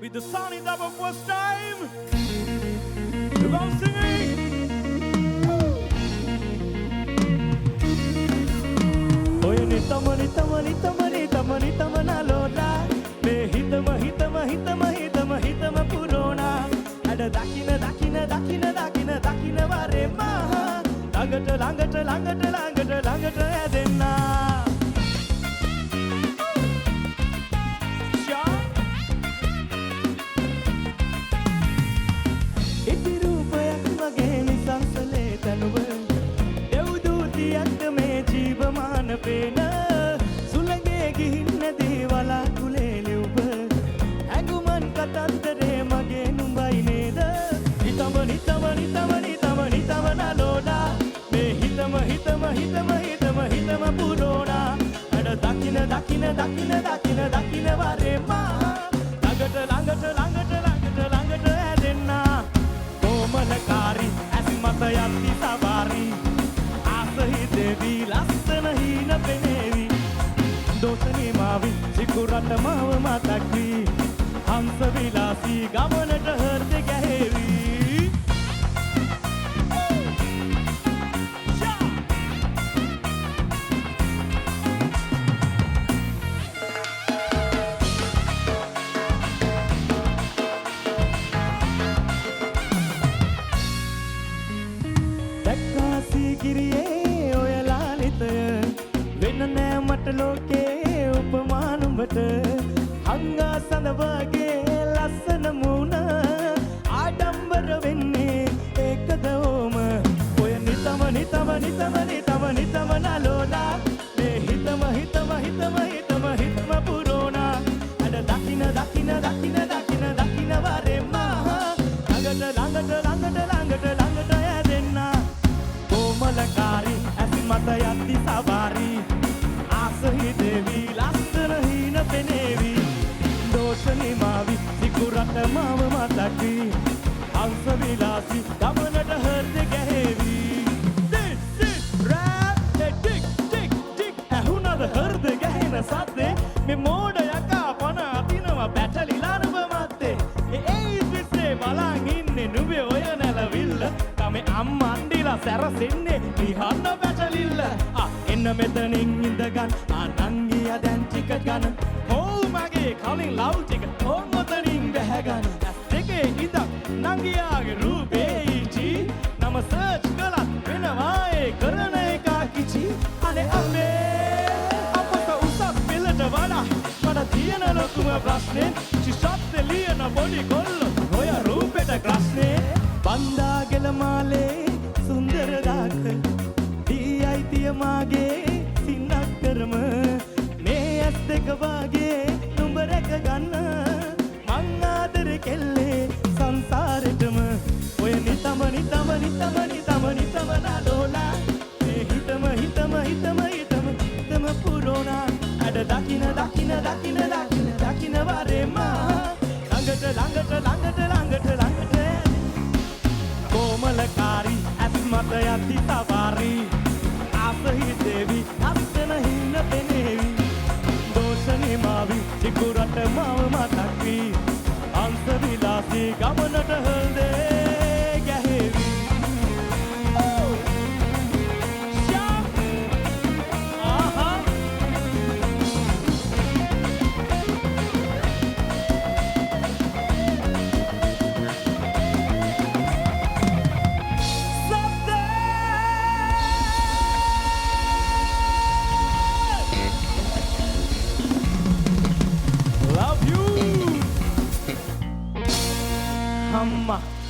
with the Sunny Double first time. Look, I'm singing. Oy nitama nitama nitama nitama nitama naloda me hitama hitama hitama hitama hitama purona ada dakina dakina dakina dakina dakina ware maha langata langata langata langata langata adenna iti rupayak mage nisansale tanuwa දෙව්දූතියක් මේ ජීවමාන පේන සුළඟේ ගිහින්න දේවලා කුලේ ලිව්ව හැඟුමන් කතන්දරේ මගේ නුඹයි නේද හිතම නිතම නිතම නිතම නිතම නලෝඩා මේ හිතම හිතම හිතම හිතම හිතම පුරෝණා අඩ දකින දකින දකින දකින දකින වරේ මා ළඟට ළඟට ළඟට ළඟට ළඟට ඇදෙන්නා කොමලකාරී ඇස් මත යත්ති සවාරී देवी लස්සන හීන පෙනේවි දෝෂනේ මාවි සිකුරට මාව මතක් වී හංස විලාසී ගමනට හෘද ගැහෙවි දැක්කාසී ගිරියේ වෙන නෑ මට ලෝකේ උපමා නුඹට හංගා සඳ වගේ ලස්සන මුණ ආඩම්බර වෙන්නේ ඒකද ඕම ඔය නිතම නිතම නිතම නිතම නිතම නලෝලා මේ හිතම හිතම හිතම හිතම හිතම පුරෝණා අද දකින දකින දකින දකින දකින වරේ මා ළඟට ළඟට ළඟට ළඟට ළඟට ඇදෙන්නා කොමලකාරී ඇස් මත යත්ති සවාරී ආසහි දේවී ලස්සන හීන පෙනේවි දෝෂනේ මාවි සිකුරට මාව මතක් වී හංස විලාසී ගමනට හෘද ගැහෙවි This rap tick tick tick ඇහුණද හෘද ගැහෙන සද්දේ මේ මෝඩ යකා පන අදිනවා බැටලිලා නුඹ මැත්තේ ඒ ඉස්සේ බලන් ඉන්නේ නුඹේ ඔය නැලවිල්ල තමයි අම්මා අඬිලා සැරසෙන්නේ නිහන්න බැටලිල්ල එන්න මෙතනින් ඉඳගන්න අනංගියා දැන් ටිකට් ගන්න ඕ මගේ කලින් ලව් ටික ඕන් ඔතනින් බැහැගන්න ඇස් දෙකේ ඉඳක් නංගියාගේ රූපේ ඉචි නම සර්ච් කළත් වෙනවා ඒ කරන එක කිචි අනේ අම්මේ අපත උසස් පෙළට වඩා මට තියෙන ලොකුම ප්‍රශ්නේ චිෂත් ලියන බොඩි කොල්ල ඔය රූපෙට ප්‍රශ්නේ බන්දාගෙල මාලේ සුන්දර දාක අයිතිය මාගේ සින්නක් කරම මේ ඇස් දෙක වාගේ නුඹ රැක ගන්න මං ආදර කෙල්ලේ සංසාරෙටම ඔය නිතම නිතම නිතම නිතම නිතම නඩෝලා මේ හිතම හිතම හිතම හිතම හිතම පුරෝණා අඩ දකින දකින දකින දකින දකින වරේ මා ළඟට ළඟට ළඟට ළඟට ළඟට කොමලකාරී ඇස් මත යත්ති සවාරී ආසහි දේවී ලස්සන හීන පෙනේවි දෝෂනේ මාවි සිකුරට මාව මතක් වී හංස විලාසී ගමනට හෘද ගැහෙවි Amma